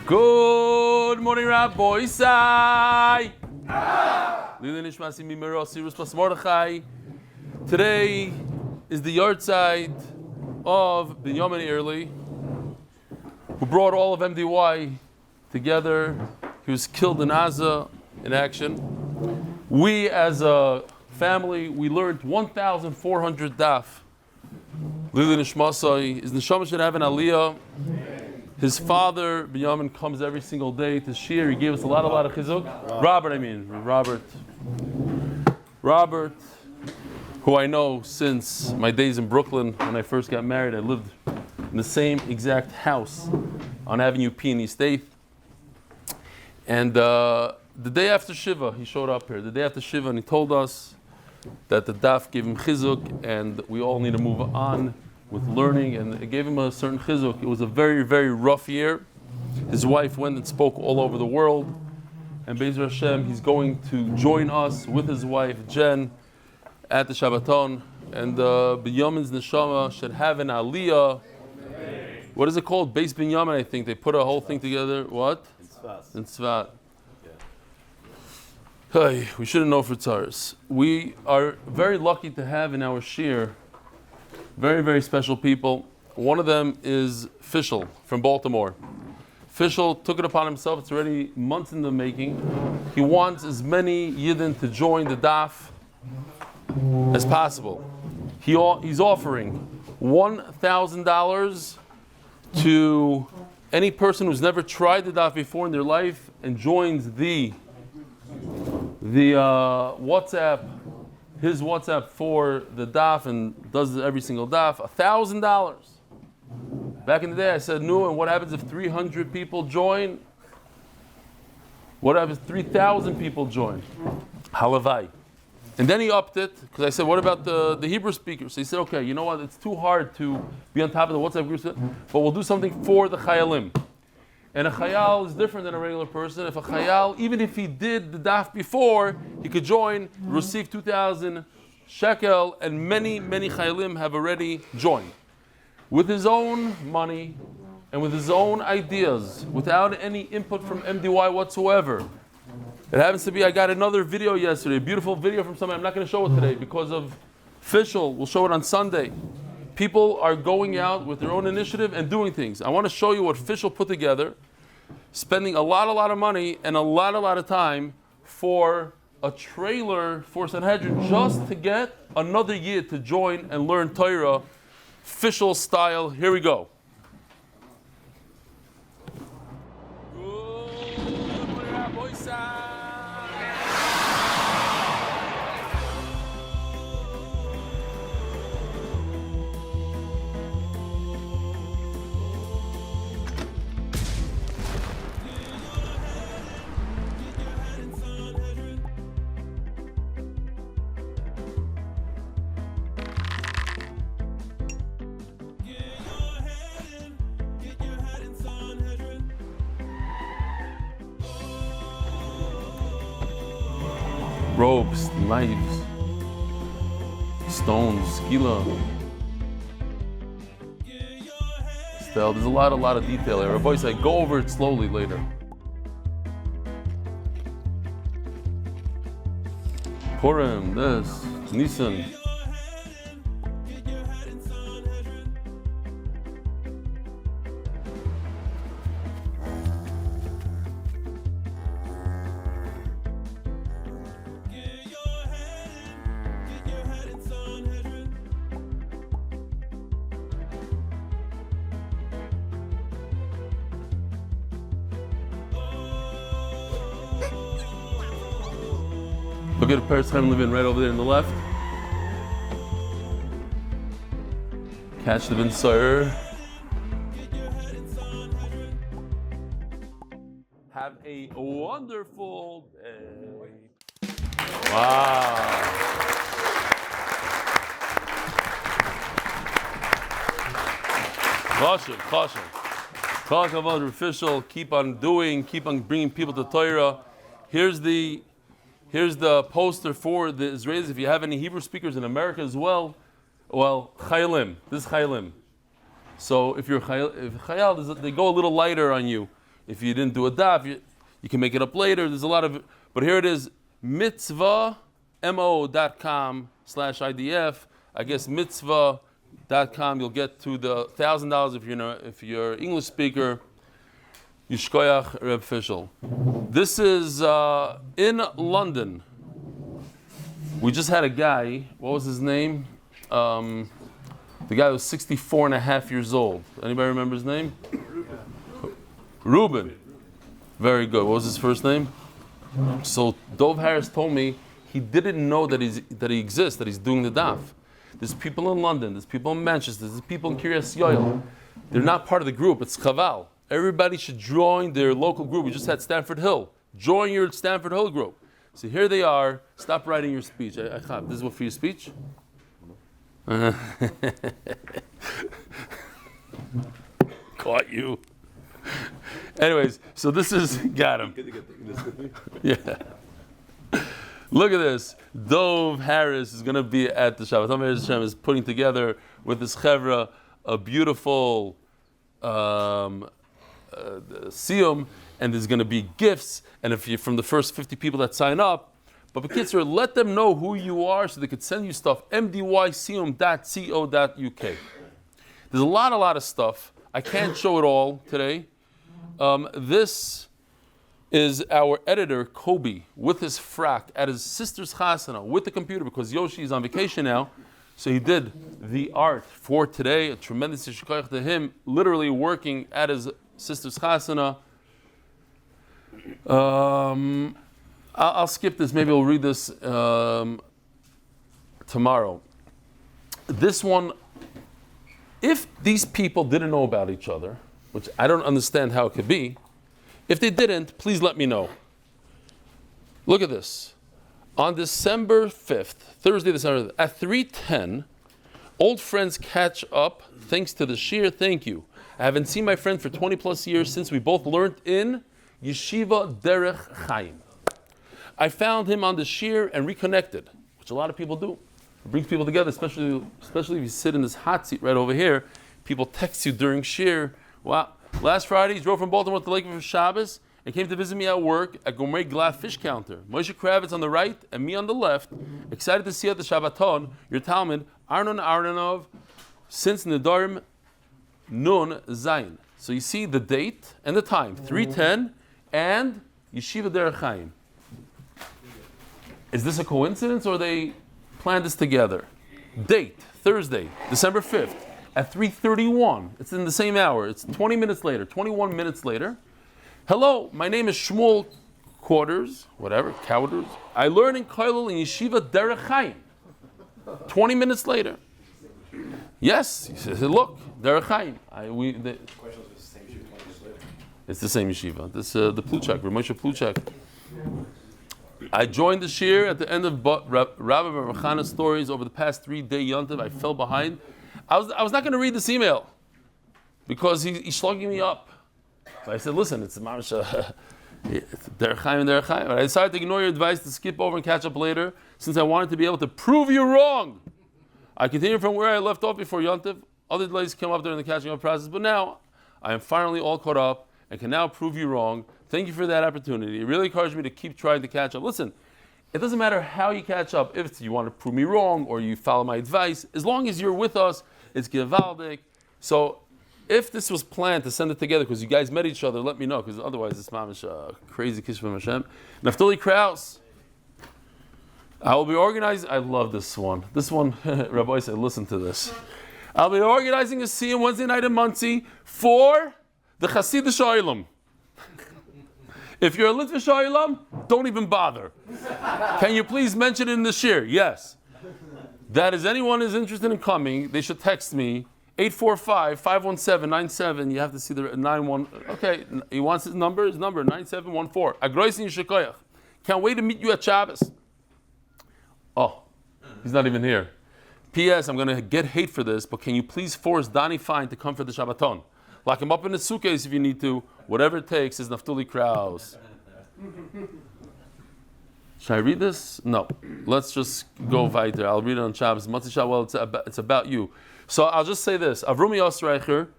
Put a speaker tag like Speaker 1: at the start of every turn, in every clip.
Speaker 1: Good morning, Rabbi Isai. Today is the Yahrtzeit of Binyamin Airley, who brought all of MDY together. He was killed in Gaza in action. We, as a family, we learned 1,400 daf. Lili Nishmasai is Neshama should have an aliyah. His father, Binyamin, comes every single day to shir. He gave us a lot of chizuk. Robert, who I know since my days in Brooklyn when I first got married. I lived in the same exact house on Avenue P in East 8th. And the day after Shiva, he showed up here. The day after Shiva, and he told us that the daf gave him chizuk, and we all need to move on with learning, and it gave him a certain chizuk. It was a very, very rough year. His wife went and spoke all over the world, and Be'ez Hashem, he's going to join us with his wife Jen at the Shabbaton, and Binyamin's neshama should have an aliyah. What is it called? Beis Binyamin, I think. They put a whole thing together. What? In Tzvat. Hey, we shouldn't know for tzaris. We are very lucky to have in our shir very, very special people. One of them is Fishel from Baltimore. Fishel took it upon himself. It's already months in the making. He wants as many Yidden to join the daf as possible. He's offering $1,000 to any person who's never tried the daf before in their life and joins the WhatsApp, his WhatsApp for the daf and does every single daf. $1,000. Back in the day, I said, no, and what happens if 300 people join? What happens if 3,000 people join? Halavai. And then he upped it, because I said, what about the Hebrew speakers? So he said, okay, you know what, it's too hard to be on top of the WhatsApp group, but we'll do something for the Chayalim. And a Chayal is different than a regular person. If a Chayal, even if he did the daf before, he could join, receive 2,000 shekel, and many, many Chayalim have already joined. With his own money and with his own ideas, without any input from MDY whatsoever. It happens to be, I got another video yesterday, a beautiful video from somebody. I'm not going to show it today because of Fishel. We'll show it on Sunday. People are going out with their own initiative and doing things. I want to show you what Fishel put together, spending a lot of money and a lot of time for a trailer for Sanhedrin just to get another Yid to join and learn Torah, Fishel style. Here we go. Ropes, knives, stones, skila. Still, there's a lot of detail here. Rabbi said, go over it slowly later. Purim, this, Nisan. Look at Paris Chaim Levin right over there on the left. Catch the Ben Sawyer. Have a wonderful day. Wow. Caution. Talk about official. Keep on doing. Keep on bringing people to Torah. Here's the poster for the Israelis. If you have any Hebrew speakers in America as well, Chayalim. This is Chayalim. So if you're Chayal, they go a little lighter on you. If you didn't do a daf, you can make it up later. There's a lot of, but here it is, mitzvahmo.com/IDF. I guess mitzvah.com, you'll get to the $1,000 if you're an English speaker. Yishkoyach Reb Fischel. This is in London. We just had a guy, what was his name? The guy was 64 and a half years old. Anybody remember his name? Reuben. Very good. What was his first name? So Dov Harris told me he didn't know that he exists, that he's doing the daf. There's people in London, there's people in Manchester, there's people in Kiryas Yoel. They're not part of the group, it's chaval. Everybody should join their local group. We just had Stanford Hill. Join your Stanford Hill group. So here they are. Stop writing your speech. This is what for your speech? Caught you. Anyways, so this is, got him. Yeah. Look at this. Dov Harris is going to be at the Shabbat. Hashem is putting together with this chevra a beautiful Siyum, and there's going to be gifts. And if you're from the first 50 people that sign up, but Bekitzer, let them know who you are so they could send you stuff. mdysiyum.co.uk. There's a lot of stuff. I can't show it all today. This is our editor, Kobe, with his frak at his sister's chasana with the computer because Yoshi is on vacation now. So he did the art for today. A tremendous yishkoyach to him, literally working at his sister's chasana. I'll skip this. Maybe we'll read this tomorrow. This one, if these people didn't know about each other, which I don't understand how it could be, if they didn't, please let me know. Look at this. On December 5th, Thursday, December 5th, at 3:10, old friends catch up thanks to the shir. Thank you. I haven't seen my friend for 20 plus years since we both learned in Yeshiva Derech Chaim. I found him on the shir and reconnected, which a lot of people do. It brings people together, especially if you sit in this hot seat right over here. People text you during shir. Wow. Last Friday, he drove from Baltimore to Lake for Shabbos and came to visit me at work at Gourmet Glad Fish Counter. Moshe Kravitz on the right and me on the left. Excited to see at the Shabbaton your Talmud, Arnon Aronov, since Nedarim Nun Zayin. So you see the date and the time, 3:10 and Yeshiva Derech Chaim. Is this a coincidence or they planned this together? Date, Thursday, December 5th. At 3:31, it's in the same hour. It's 20 minutes later, 21 minutes later. Hello, my name is Shmuel Cowders. I learn in Kollel in Yeshiva Derech Chaim. 20 minutes later. Yes, he says, look, Derech Chaim. It's the same yeshiva. This the Pluchak, Ramosha Pluchak. I joined the shir at the end of Rabbi Barachana's stories over the past 3-day yontiv. I fell behind. I was not going to read this email because he's slugging me up. So I said, listen, it's Derech Chaim and Derech Chaim. But I decided to ignore your advice to skip over and catch up later since I wanted to be able to prove you wrong. I continued from where I left off before Yontiv. Other delays came up during the catching up process, but now I am finally all caught up and can now prove you wrong. Thank you for that opportunity. It really encouraged me to keep trying to catch up. Listen, it doesn't matter how you catch up, if you want to prove me wrong or you follow my advice, as long as you're with us, it's Gevaldik. So if this was planned to send it together because you guys met each other, let me know, because otherwise it's mamish crazy kiss from Hashem. Naftali Kraus, I will be organizing. I love this one. This one, Rabbi said, listen to this. I'll be organizing a Siyum Wednesday night in Monsey for the Chasidish Oilam. If you're a Litvish Oilam, don't even bother. Can you please mention it in the shir? Yes. That is, anyone is interested in coming, they should text me, 845-517-97. You have to see the 91. Okay, he wants his number, 9714. Agroisin Shekoyach. Can't wait to meet you at Shabbos. Oh, he's not even here. P.S. I'm going to get hate for this, but can you please force Donny Fein to come for the Shabbaton? Lock him up in the suitcase if you need to. Whatever it takes is Naftali Kraus. Should I read this? No. Let's just go weiter. I'll read it on Shabbos. Well, it's about you. So I'll just say this. Avrumi Yosreicher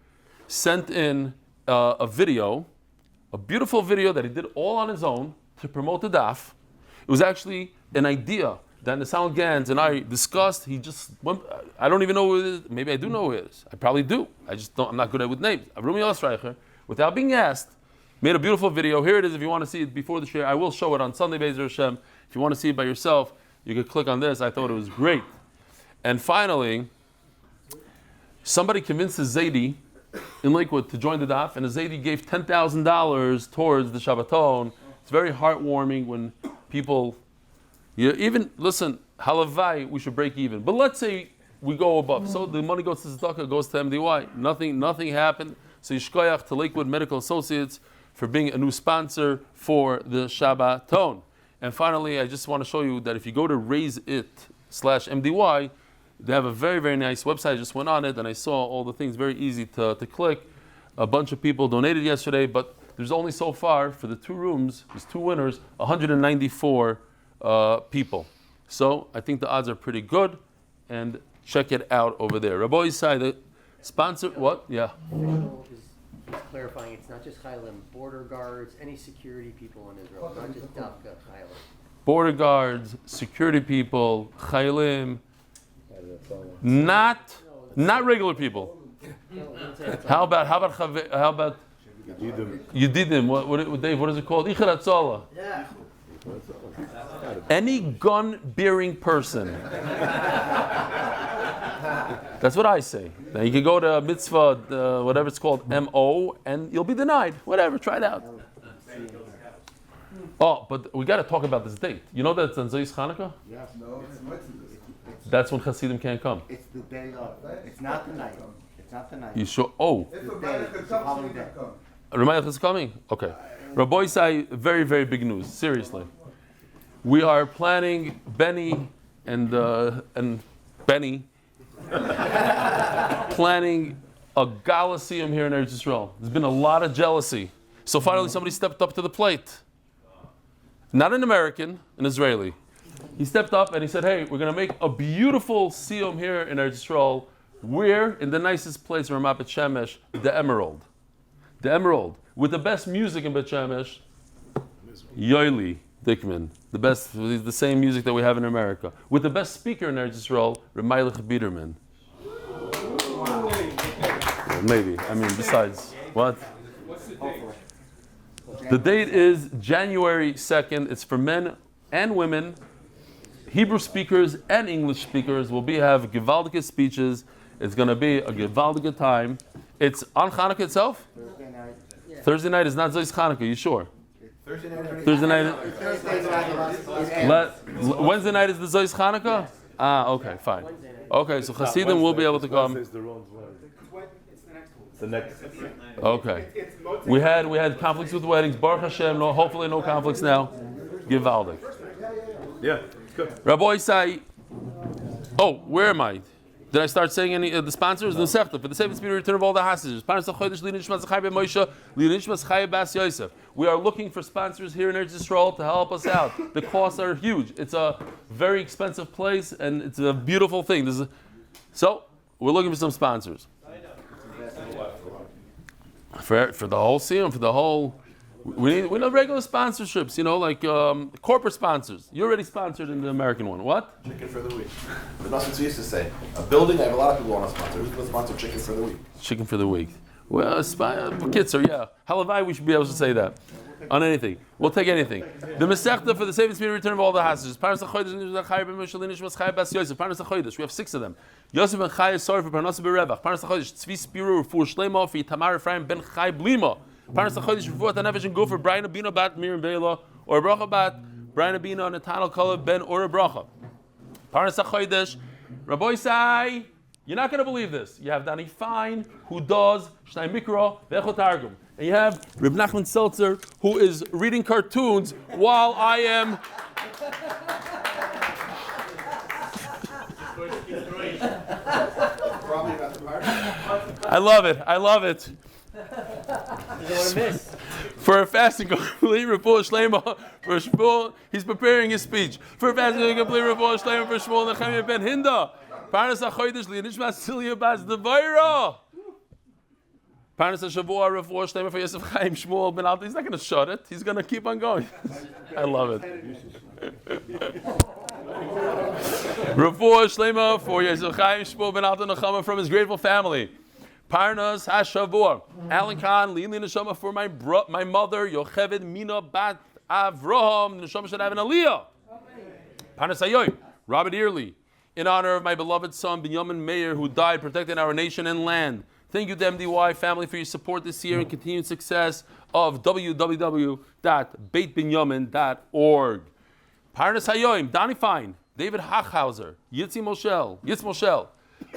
Speaker 1: sent in a video a beautiful video that he did all on his own to promote the daf. It was actually an idea that Netanel Gans and I discussed. He just went, I don't even know who it is. Maybe I do know who it is. I probably do. I'm not good at with names. Avrumi Yosef, without being asked, made a beautiful video. Here it is. If you want to see it before the share, I will show it on Sunday, Be'ezer Hashem. If you want to see it by yourself, you could click on this. I thought it was great. And finally, somebody convinced the Zaidi in Lakewood to join the daf, and the Zaidi gave $10,000 towards the Shabbaton. It's very heartwarming when people, even, listen, halavai, we should break even. But let's say we go above. So the money goes to Tzedakah, goes to MDY. Nothing happened. So Yishkoyach to Lakewood Medical Associates for being a new sponsor for the Shabbaton. And finally, I just want to show you that if you go to raiseit.com/MDY, they have a very, very nice website. I just went on it and I saw all the things, very easy to click. A bunch of people donated yesterday, but there's only so far, for the 2 rooms, there's 2 winners, 194 people. So I think the odds are pretty good, and check it out over there. Rabbi Isai, the sponsor, what? Yeah.
Speaker 2: Is clarifying, it's not just Chaylim, border guards, any security people in Israel, not just Davka Chaylim.
Speaker 1: Border guards, security people, Chaylim, not regular people. How about Yedidim? What Dave? What is it called? Ichad Hatzalah.
Speaker 2: Yeah.
Speaker 1: Any gun-bearing person. That's what I say. Now you can go to mitzvah, whatever it's called, MO, and you'll be denied. Whatever, try it out. Oh, but we got to talk about this date. You know that it's on Zois Chanukah?
Speaker 3: Yes. No,
Speaker 1: that's when Hasidim can't come.
Speaker 3: It's the day of. It's not the night. It's not the night.
Speaker 1: You sure? Oh.
Speaker 3: It's the day. It's the following day.
Speaker 1: Ramayach is coming? Okay. Rabbi Isai, very, very big news. Seriously. We are planning, Benny and Benny, planning a gala Siyum here in Eretz Yisrael. There's been a lot of jealousy. So finally somebody stepped up to the plate. Not an American, an Israeli. He stepped up and he said, hey, we're going to make a beautiful Siyum here in Eretz Yisrael. We're in the nicest place in Ramat Bet Shemesh, the Emerald. The Emerald. With the best music in Bet Shemesh, Yoeli Dickman. The same music that we have in America. With the best speaker in Eretz Yisrael, Remaylich Biederman. Maybe. I mean, besides. What? The date is January 2nd. It's for men and women. Hebrew speakers and English speakers will have gewaldige speeches. It's going to be a gewaldige time. It's on Hanukkah itself?
Speaker 3: Thursday night.
Speaker 2: Yeah.
Speaker 1: Thursday night is not Zois Hanukkah, you sure?
Speaker 3: Thursday night.
Speaker 1: Thursday night.
Speaker 3: Thursday night.
Speaker 1: Wednesday night is the Zois Hanukkah?
Speaker 2: Yes.
Speaker 1: Ah, okay, fine. Okay, so Hasidim will be able to come.
Speaker 4: It's the next one.
Speaker 1: Okay. We had conflicts with weddings. Baruch Hashem, hopefully no conflicts now. Gewaldig.
Speaker 4: Yeah, good.
Speaker 1: Rabbi Isai, where am I? Did I start saying any of the sponsors? The Sechta, for the safe and speedy return of all the hostages. Parnassa Chodesh, Li Nishmas Chaya ben Moshe, Li Nishmas Chaya bas Yosef. We are looking for sponsors here in Eretz Yisrael to help us out. The costs are huge. It's a very expensive place and it's a beautiful thing. So we're looking for some sponsors. For the whole Siyum, for the whole. We need regular sponsorships, like corporate sponsors. You're already sponsored in the American one. What?
Speaker 5: Chicken for the week. But that's what we used to say. A building, I have a lot of people want to sponsor. Who's going to sponsor chicken for the week?
Speaker 1: Chicken for the week. Well, Kitzer, yeah. Halavai, we should be able to say that. On anything. We'll take anything. The Masechta for the safe and speedy return of all the hostages. Parnassa Chodesh, Parnassa Chodesh. We have 6 of them. Yosef ben Chaya, Sara for Parnassa berevach. Parnassa Chodesh, Tzvi Spero, Refuah Shleimah for Itamar, Efraim ben Chai Beliima. Parnassa Chodesh, Refuat, hanefesh and go for Breina Bina bat Miriam or Bracha bat Breina Bina, Netanel Kalev ben or Bracha. Parnassa Chodesh, Rabbi Isai, you're not going to believe this. You have Donny Fein, who does Shnai Mikra Ve'echot Targum. And you have Reb Nachman Seltzer, who is reading cartoons while I am... I love it.
Speaker 2: You don't want to miss.
Speaker 1: For a fasting complete Refuah Shleimah for Shmuel, he's preparing his speech. For a fasting complete Refuah Shleimah for Shmuel Nechemia ben Hinda. Parnassa Chodesh li Nishmas Silya bas Devaira. Parnassa Shavua, Refuah Shleimah for Yosef Chaim Shmuel Ben Alta. He's not going to shut it. He's going to keep on going. I love it. Refuah Shleimah for Yosef Chaim Shmuel Ben Alta Nechemia from his grateful family. Parnas Hashavua, Alen Kahen, Lili Neshama for my mother, Yocheved Mina bat Avraham, Neshama should have an aliyah. Parnas Hayoim, Robert Airley, in honor of my beloved son Binyamin Airley, who died protecting our nation and land. Thank you to MDY family for your support this year and continued success of www.beitbinyamin.org. Parnas Hayoim, Donny Fein, David Hachhauser, Yitz Moshel,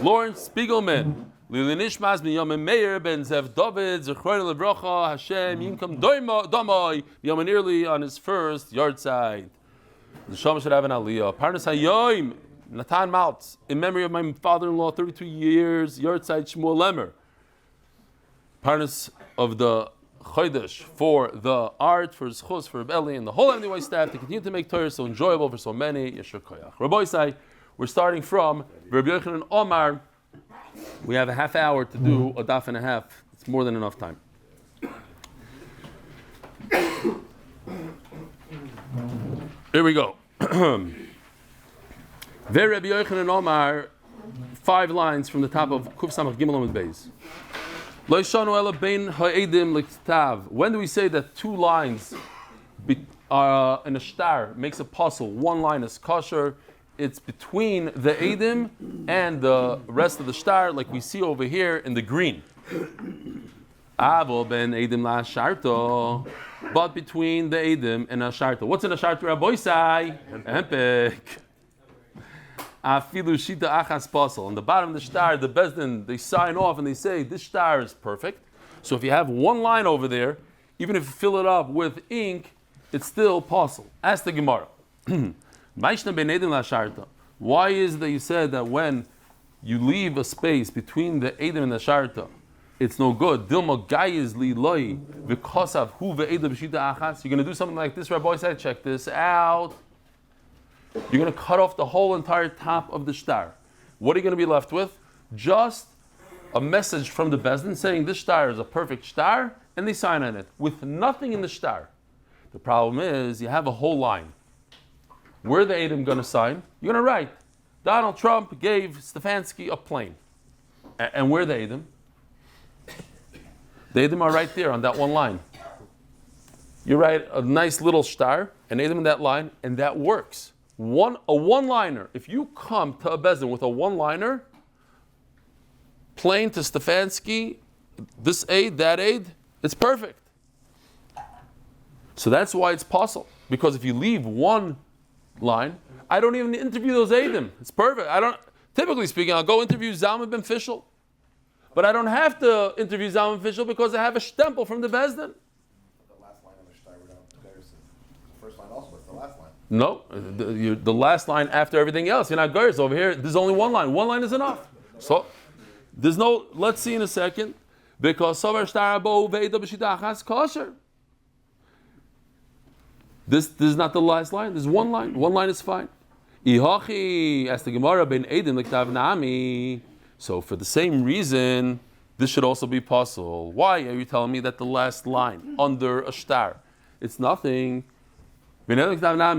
Speaker 1: Loren Spigelman, Lili Nishmas Binyamin Meir Ben Zev David, Zechroy Levracha, Hashem Yimkam Domoi, Binyamin Airley on his first Yahrtzeit. The Shama should have an aliyah. Parnas Hayoim, Natan Maltz, in memory of my father-in-law, 32 years, Yahrtzeit Shmuel Lemmer. Parnas of the Chodesh for the art, for Zchus, for Eli, and the whole MDY staff to continue to make Torah so enjoyable for so many. Yeshur Koyach. Rabbi Isai, we're starting from Rabbi Yochanan Omar. We have a half hour to do a daf and a half. It's more than enough time. Here we go. Rabbi Yochanan Omar, 5 lines from the top of Kuf Samach Gimel Amud Beis. When do we say that 2 lines in a shtar makes a puzzle? 1 line is kosher. It's between the edim and the rest of the shtar, like we see over here in the green. But between the edim and a sharta. What's in a sharta, Rabbi Isai? Empik. Afilu shita achas pasal. On the bottom of the shtar, the bezdin, they sign off and they say this shtar is perfect. So if you have 1 line over there, even if you fill it up with ink, it's still pasal. Ask the Gemara. Why is it that you said that when you leave a space between the edim and the sharta, it's no good? You're going to do something like this, Rabbi said, check this out. You're going to cut off the whole entire top of the shtar. What are you going to be left with? Just a message from the bezdin saying this shtar is a perfect shtar, and they sign on it with nothing in the shtar. The problem is you have a whole line. Where are the edim going to sign? You're going to write, Donald Trump gave Stefansky a plane. And where are the edim? The edim are right there on that 1 line. You write a nice little shtar, an edim in that line, and that works. A one-liner. If you come to a bezdin with a one-liner, plane to Stefansky, this aid, that aid, it's perfect. So that's why it's possible. Because if you leave 1 line, I don't even interview those aidim. It's perfect. Typically speaking, I'll go interview Zalman ben Fishel. But I don't have to interview Zalman Fishel because I have a stempel from the bezdin.
Speaker 5: The last line on the shtar, there's the first line also, but it's the last line.
Speaker 1: No, the last line after everything else. You're not gurs. Over here, there's only 1 line. 1 line is enough. So, there's no, let's see in a second. Because this is not the last line. There's 1 line. 1 line is fine. As the Gemara ben Edim l'ktav nami. So for the same reason, this should also be possible. Why are you telling me that the last line under a shtar, it's nothing? Because of my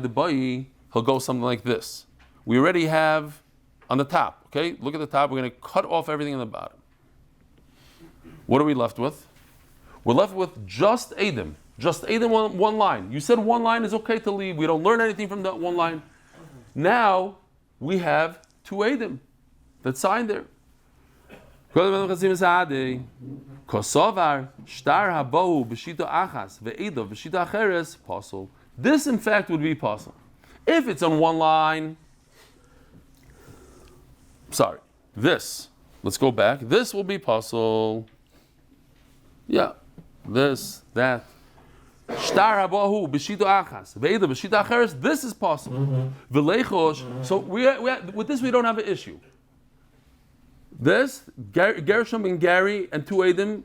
Speaker 1: debai, he'll go something like this. We already have on the top. Okay, look at the top. We're going to cut off everything on the bottom. What are we left with? We're left with just edim. Just edim, 1 line. You said 1 line is okay to leave. We don't learn anything from that 1 line. Now we have 2 edim that signed there. This in fact would be possible. If it's on 1 line, this. Let's go back. This will be possible. Yeah. This, that. Shtar habahu b'shita achas, ve'eda b'shita acheres. This is possible. V'leichosh. So with this we don't have an issue. This Gershom and Gary and 2 edim.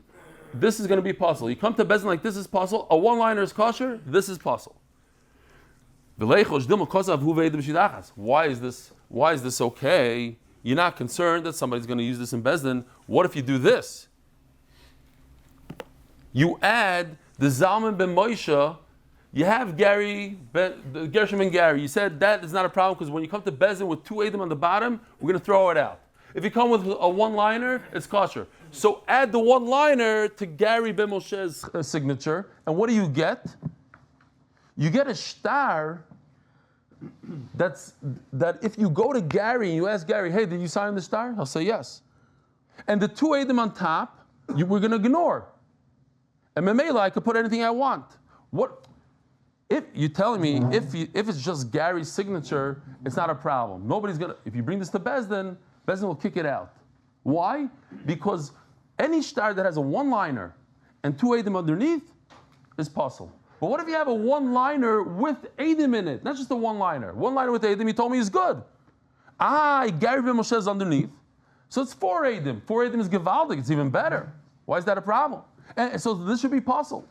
Speaker 1: This is going to be possible. You come to bezdin like this is possible. A 1-liner is kosher. This is possible. V'leichosh dilma kosav hu ve'eda b'shita achas. Why is this okay? you're not concerned that somebody's going to use this in Bezdin. What if you do this? You add the Zalman ben Moshe. You have Gershom and Gary. You said that is not a problem because when you come to Bezdin with 2 Edom on the bottom, we're going to throw it out. If you come with a one-liner, it's kosher. So add the one-liner to Gary ben Moshe's signature, and what do you get? You get a shtar that if you go to Gary and you ask Gary, hey, did you sign the shtar? He'll say yes. And the 2 Edom on top, we're going to ignore. And Memela, I could put anything I want. What? If you're telling me if it's just Gary's signature, it's not a problem. Nobody's gonna. If you bring this to Bezdin, Bezdin will kick it out. Why? Because any shtar that has a one-liner and 2 Edom underneath is possible. But what if you have a one-liner with Edom in it? Not just a one-liner. One-liner with Edom, he told me is good. Gary ben Moshe is underneath. So it's 4 Edom. 4 Edom is gewaldig. It's even better. Why is that a problem? And so this should be possible.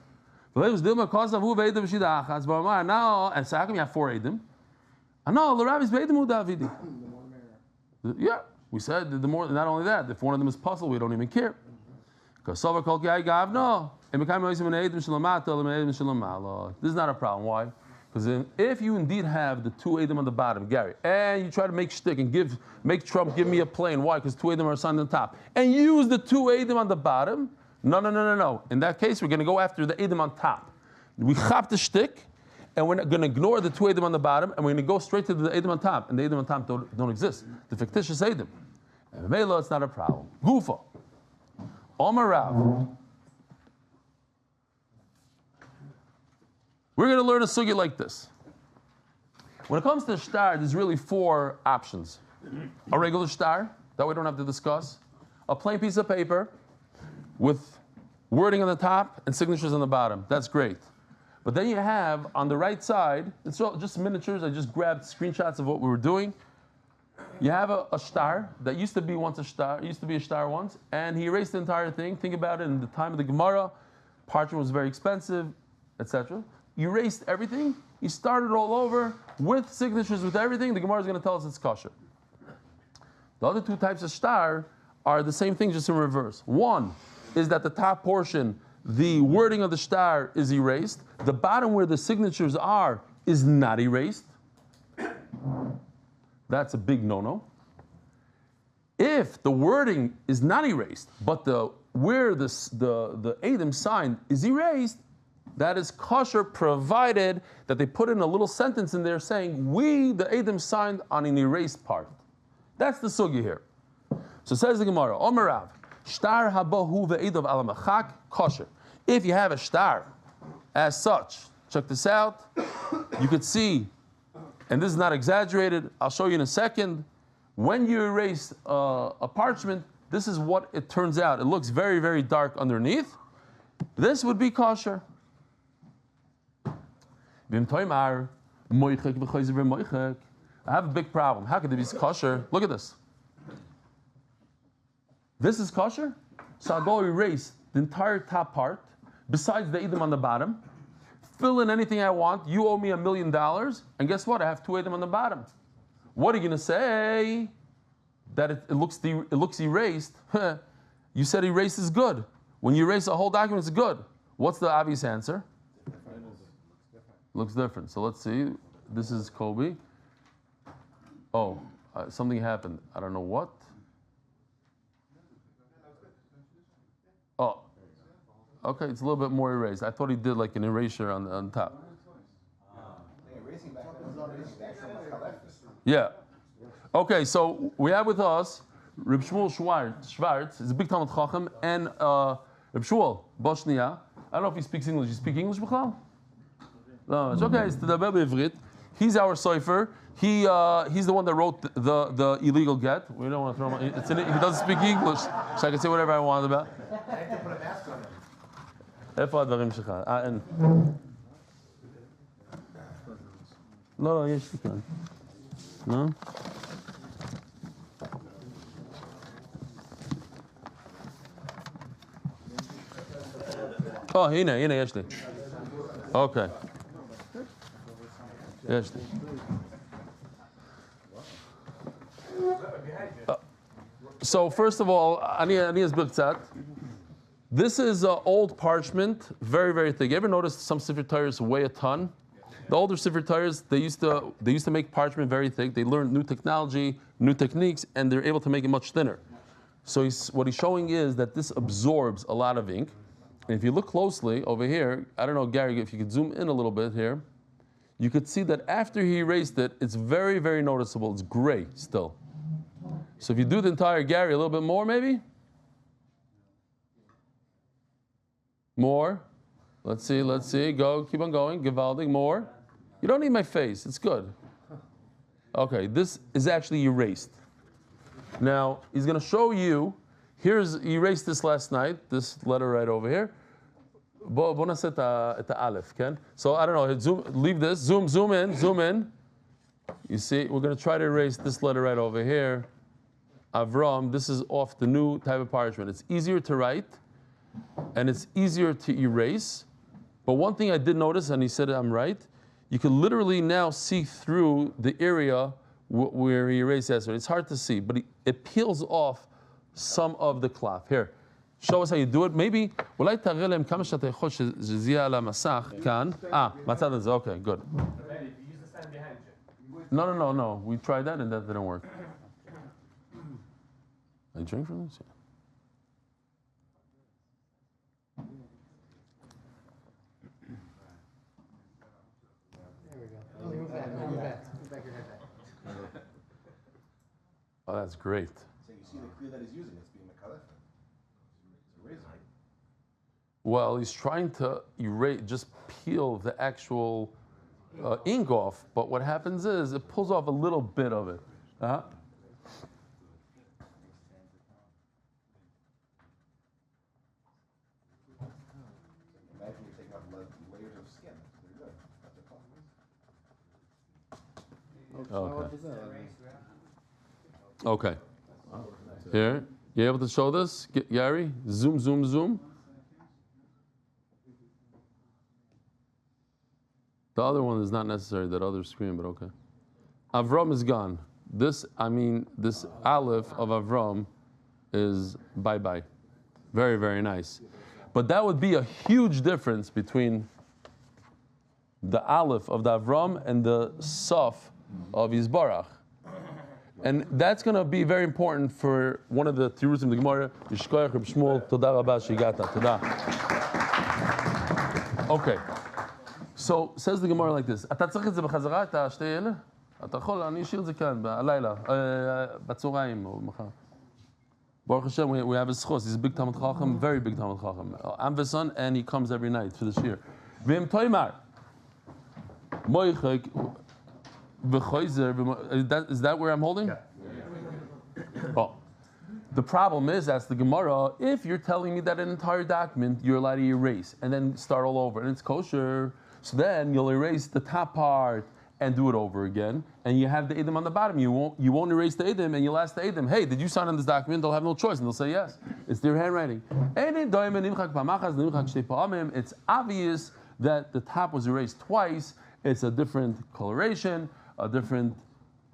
Speaker 1: Now, and so how come you have 4 Edom? Yeah, we said the more. Not only that, if one of them is puzzle, we don't even care. This is not a problem. Why? Because if you indeed have the 2 Edom on the bottom, Gary, and you try to make shtick and make Trump give me a plane. Why? Because 2 Edom are assigned on top, and use the 2 Edom on the bottom. No. In that case, we're going to go after the Edom on top. We chop the shtick, and we're going to ignore the 2 Edom on the bottom, and we're going to go straight to the Edom on top. And the Edom on top don't exist. The fictitious Edom. And Mela, it's not a problem. Gufa. Omar Rav. We're going to learn a sugya like this. When it comes to shtar, there's really 4 options. A regular shtar, that we don't have to discuss. A plain piece of paper with wording on the top and signatures on the bottom. That's great. But then you have on the right side, it's all just miniatures. I just grabbed screenshots of what we were doing. You have a shtar that used to be a shtar once, and he erased the entire thing. Think about it, in the time of the Gemara, parchment was very expensive, etc. You erased everything. You started all over with signatures, with everything. The Gemara is going to tell us it's kosher. The other 2 types of shtar are the same thing, just in reverse. One is that the top portion, the wording of the shtar is erased. The bottom where the signatures are is not erased. That's a big no-no. If the wording is not erased, but where the Edom sign is erased, that is kosher, provided that they put in a little sentence in there saying, we, the Edom, signed on an erased part. That's the sugya here. So says the Gemara, Omer Rav, shtar habahu ve'edov ala machak kosher. If you have a shtar as such, check this out, you could see, and this is not exaggerated, I'll show you in a second, when you erase a parchment, this is what it turns out. It looks very, very dark underneath. This would be kosher. I have a big problem. How could it be kosher? Look at this. This is kosher, so I'll go erase the entire top part, besides the Edom on the bottom, fill in anything I want. You owe me $1 million, and guess what? I have 2 Edom on the bottom. What are you going to say? That it looks erased. You said erase is good. When you erase a whole document, it's good. What's the obvious answer? Looks different. So let's see. This is Kobe. Oh, something happened. I don't know what. Oh, okay, it's a little bit more erased. I thought he did like an erasure on top. Yeah. Okay, so we have with us Reb Shmuel Schwartz, he's a big Talmud Chacham, and Reb Shmuel Boshnia. I don't know if he speaks English. You speak English, B'chal? No, it's okay. It's the Bebe Ivrit. He's our sofer. He's the one that wrote the illegal get. We don't want to throw him. He doesn't speak English, so I can say whatever I want about.
Speaker 3: I have to put a mask on him.
Speaker 1: איפה הדברים שלך? אין. לא, יש לי כאן. לא? הנה, יש לי. אוקיי. יש לי. So first of all, Ani is Birtzat. This is old parchment, very, very thick. You ever notice some Sefer Torahs weigh a ton? The older Sefer Torahs, they used to make parchment very thick. They learned new technology, new techniques, and they're able to make it much thinner. So what he's showing is that this absorbs a lot of ink. And if you look closely over here, I don't know, Gary, if you could zoom in a little bit here, you could see that after he erased it, it's very, very noticeable. It's gray still. So if you do the entire Gary a little bit more, maybe? More. Let's see. Go, keep on going. Gewaldig, more. You don't need my face. It's good. Okay, this is actually erased. Now, he's going to show you. He erased this last night, this letter right over here. Bonus at the Aleph, Ken. So I don't know, leave this, zoom in. You see, we're going to try to erase this letter right over here. Avram, this is off the new type of parchment. It's easier to write, and it's easier to erase. But one thing I did notice, and he said I'm right, you can literally now see through the area where he erased yesterday. It's hard to see, but it peels off some of the cloth. Here, show us how you do it. Maybe, אולי תראה להם כמה שאתה יכול שזה יהיה על המסך כאן. מצד הזה, okay, good. No. We tried that and that didn't work. I drink from this?
Speaker 2: There we go. Move back your head back.
Speaker 1: Oh, that's great.
Speaker 5: So you see the clear that he's using, it's being Kalev. It's erasing.
Speaker 1: Well, he's trying to erase, just peel the actual ink off, but what happens is it pulls off a little bit of it.
Speaker 5: Imagine you're taking off layers of skin. They're good. That's a
Speaker 1: Okay. Here, you able to show this, Gary? Zoom. The other one is not necessary, that other screen, but okay. Avram is gone. This Aleph of Avram is bye-bye. Very, very nice. But that would be a huge difference between the Aleph of the Avram and the Saf of Yisbarach. And that's going to be very important for one of the Tirus of the Gemara. Yishkoyach Reb Shmuel, Toda Rabba Shigata. Toda. Okay. So, says the Gemara like this. אתה צריך את זה בחזרה, את השתי אלה? אתה יכול, אני אשאיר את זה כאן, בלילה, בצהריים או מחר. Baruch Hashem, we have his schos. He's a big Talmud Chacham, very big Talmud Chacham. I'm the son, and he comes every night for this year. V'im toimar. Moichek. Is that where I'm holding? Yeah. Oh. The problem is, that's the Gemara, if you're telling me that an entire document you're allowed to erase and then start all over, and it's kosher, so then you'll erase the top part and do it over again, and you have the Edom on the bottom. You won't erase the Edom, and you'll ask the Edom, hey, did you sign on this document? They'll have no choice, and they'll say yes. It's their handwriting. It's obvious that the top was erased twice. It's a different coloration, a different,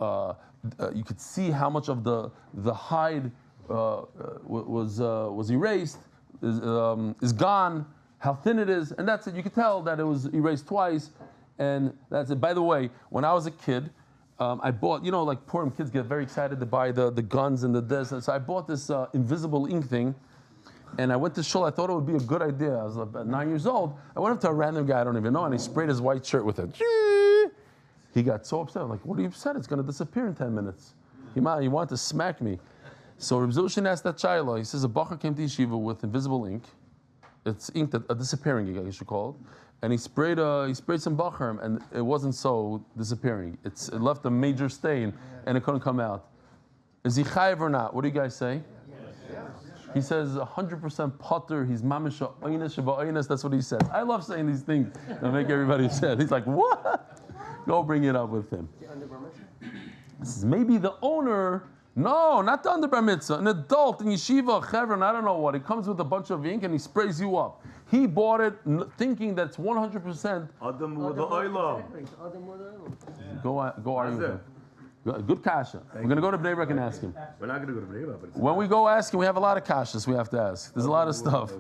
Speaker 1: you could see how much of the hide was erased, is gone, how thin it is, and that's it. You could tell that it was erased twice, and that's it. By the way, when I was a kid, I bought, like Purim kids get very excited to buy the guns and the this, and so I bought this invisible ink thing, and I went to shul. I thought it would be a good idea. I was about 9 years old. I went up to a random guy I don't even know, and he sprayed his white shirt with it. He got so upset. I'm like, what are you upset? It's going to disappear in 10 minutes. He wanted to smack me. So Reb Zushin asked that Chayla. He says a bacher came to yeshiva with invisible ink. It's ink, a disappearing ink, I guess you call it. And he sprayed some bacher, and it wasn't so disappearing. It left a major stain, and it couldn't come out. Is he chayiv or not? What do you guys say? Yes. He says 100% potter. He's mamisha oynes sheba oynes. That's what he says. I love saying these things that make everybody sad. He's like, what? Go bring it up with him. This is maybe the owner. No, not the under bar mitzvah. An adult in yeshiva, chevron, I don't know what. It comes with a bunch of ink and he sprays you up. He bought it thinking that's 100%.
Speaker 4: Adam with the oilam.
Speaker 1: Go argue with him. Good kasha. We're going to go to Bnei Brak and ask him.
Speaker 4: We're not going to go to Breina, but it's
Speaker 1: When we go ask him, we have a lot of kashas we have to ask. There's a lot of stuff.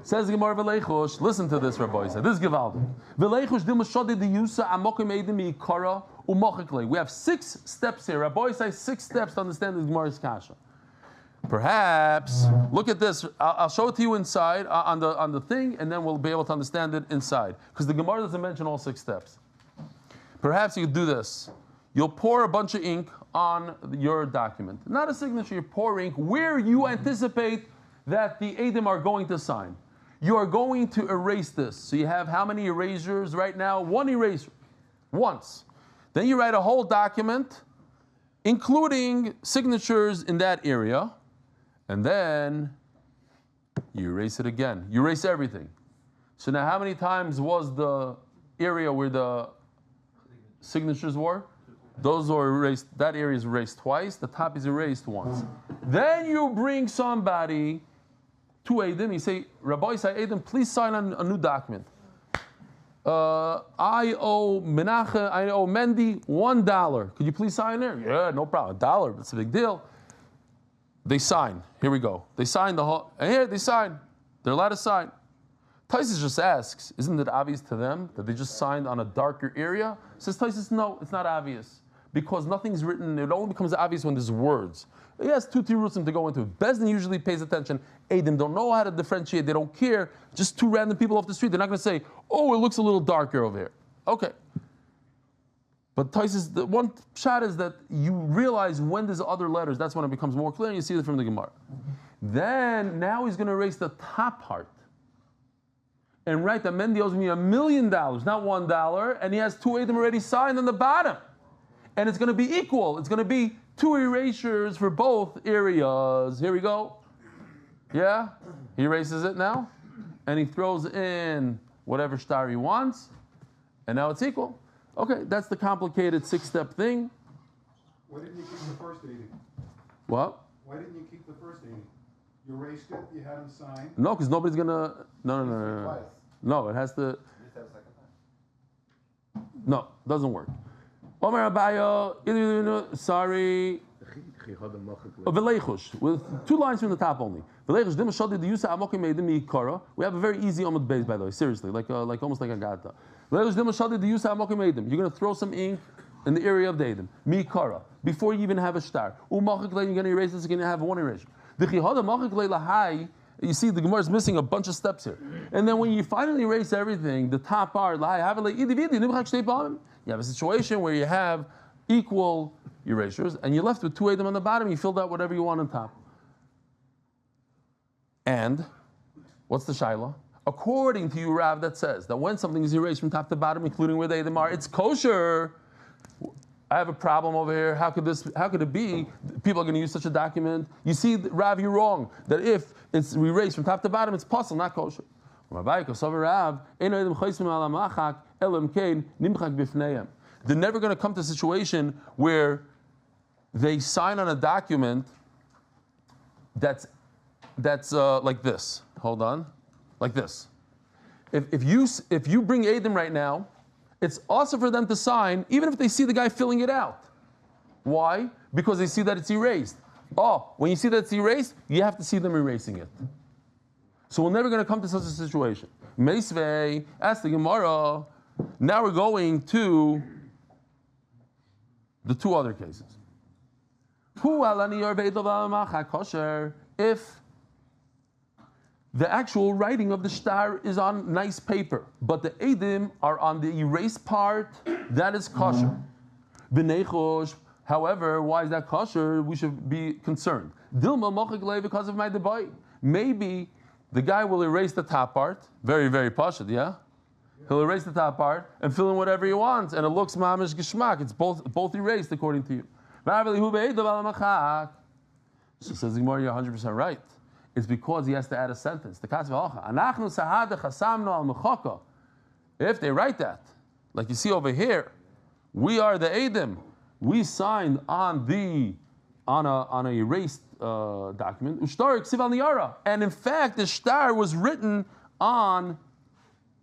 Speaker 1: Says Gemara V'leichush. Listen to this, Rabbi. This is Givaldi. V'leichush dimashadi diyusa amokim eidim mikara umachikle. We have 6 steps here. Rabbi says 6 steps to understand the Gemara's kasha. Perhaps look at this. I'll show it to you inside on the thing, and then we'll be able to understand it inside. Because the Gemara doesn't mention all 6 steps. Perhaps you could do this. You'll pour a bunch of ink on your document. Not a signature, you pour ink where you anticipate that the Eidim are going to sign. You are going to erase this. So you have how many erasers right now? 1 eraser. Once. Then you write a whole document, including signatures in that area. And then you erase it again. You erase everything. So now how many times was the area where the signatures were? Those are erased. That area is erased twice. The top is erased once. Then you bring somebody to Eidim. You say, Rabbi say, Eidim, please sign on a new document. I owe Mendy $1. Could you please sign there? Yeah, no problem. $1. It's a big deal. They sign. Here we go. They sign the whole. And here they sign. They're allowed to sign. Taisus just asks, isn't it obvious to them that they just signed on a darker area? Says Taisus, no, it's not obvious. Because nothing's written, it only becomes obvious when there's words. He has 2 tirusim to go into. Bezdin usually pays attention. Eidim don't know how to differentiate, they don't care. Just 2 random people off the street, they're not going to say, oh, it looks a little darker over here. Okay. But Taisus, the one shot is that you realize when there's other letters, that's when it becomes more clear, and you see it from the Gemara. Then, now he's going to erase the top part. And write that Mendy owes me $1 million, not $1, and he has 2 Eidim already signed on the bottom. And it's going to be equal. It's going to be 2 erasures for both areas. Here we go. Yeah? He erases it now. And he throws in whatever star he wants. And now it's equal. Okay, that's the complicated 6-step thing.
Speaker 6: Why didn't you keep the first 80?
Speaker 1: What?
Speaker 6: Why didn't you keep the first 80? You erased it, you had him sign.
Speaker 1: No, because nobody's going to... No. No, it has to... No, doesn't work. Omer Abayo, sorry. V'leichush, with 2 lines from the top only. V'leichush, dimashadi diyusa amokim eidim mikara. We have a very easy Amud Beis, by the way, seriously, like almost like a gata. V'leichush dimashadi diyusa amokim eidim. You're going to throw some ink in the area of the eidim, mikara, before you even have a star. Umachik you're going to erase this, you're going to have 1 erasure. D'chihada machik lahai. You see, the Gemara is missing a bunch of steps here. And then when you finally erase everything, the top part, you have a situation where you have equal erasures, and you're left with 2 Eidim on the bottom, you filled out whatever you want on top. And, what's the shaila? According to you, Rav, that says that when something is erased from top to bottom, including where the Eidim are, it's kosher. I have a problem over here. How could it be? People are going to use such a document. You see, Rav, you're wrong. That if it's erased from top to bottom, it's possible, not kosher. They're never going to come to a situation where they sign on a document that's like this. Hold on, like this. If you bring Eidim right now, it's also for them to sign, even if they see the guy filling it out. Why? Because they see that it's erased. Oh, when you see that it's erased, you have to see them erasing it. So we're never going to come to such a situation. Meisvei, ask the Gemara. Now we're going to the 2 other cases. If the actual writing of the shtar is on nice paper, but the Eidim are on the erased part, that is kosher. B'neichosh, however, why is that kosher? We should be concerned. Dilma mochik because of my debate. Maybe the guy will erase the top part, very, very pashut, yeah? He'll erase the top part and fill in whatever he wants, and it looks mamish geshmak. It's both erased according to you. So says the Gemara, you're 100% right. It's because he has to add a sentence. If they write that, like you see over here, we are the Eidim. We signed on an erased document. And in fact, the shtar was written on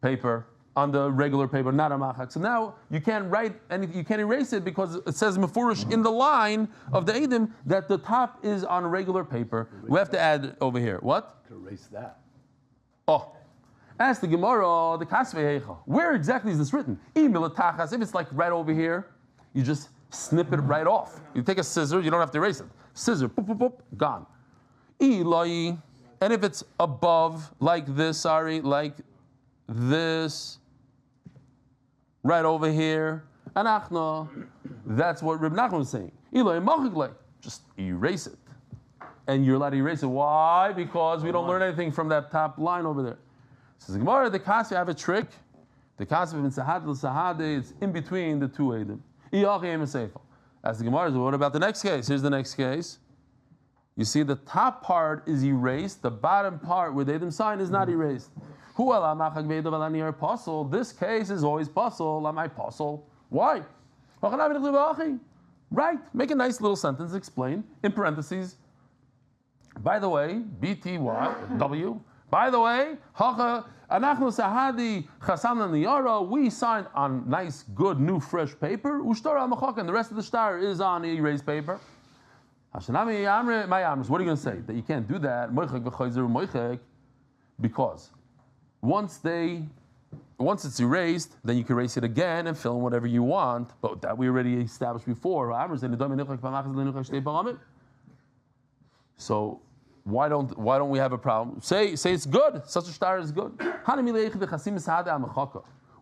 Speaker 1: paper. on the regular paper, not a machak. So now you can't write anything, you can't erase it because it says mefurish in the line of the Eidim that the top is on regular paper. We have to add over here. What?
Speaker 4: To erase that.
Speaker 1: Oh. Ask the Gemara, the Kasvei Heicha. Where exactly is this written? If it's like right over here, you just snip it right off. You take a scissor, you don't have to erase it. Scissor, boop, boop, boop, gone. Eli, and if it's above, like this, like this, right over here, anachna, that's what Reb Nachman was saying. Eli machigle, just erase it. And you're allowed to erase it. Why? Because we don't learn anything from that top line over there. Says the Gemara, the Kasvi, I have a trick. The Kasvi in Sahad al-Sahade, it's in between the two Eidim. As the Gemara, what about the next case? Here's the next case. You see the top part is erased, the bottom part where the Eidim sign is not erased. This case is always puzzle. Am I puzzle? Why? Right. Make a nice little sentence, explain, in parentheses. By the way, BTY, by the way, we signed on nice, good, new, fresh paper, and the rest of the star is on erased paper. What are you going to say? That you can't do that? Because once it's erased, then you can erase it again and fill in whatever you want, but that we already established before. So why don't we have a problem? Say it's good. Such a star is good.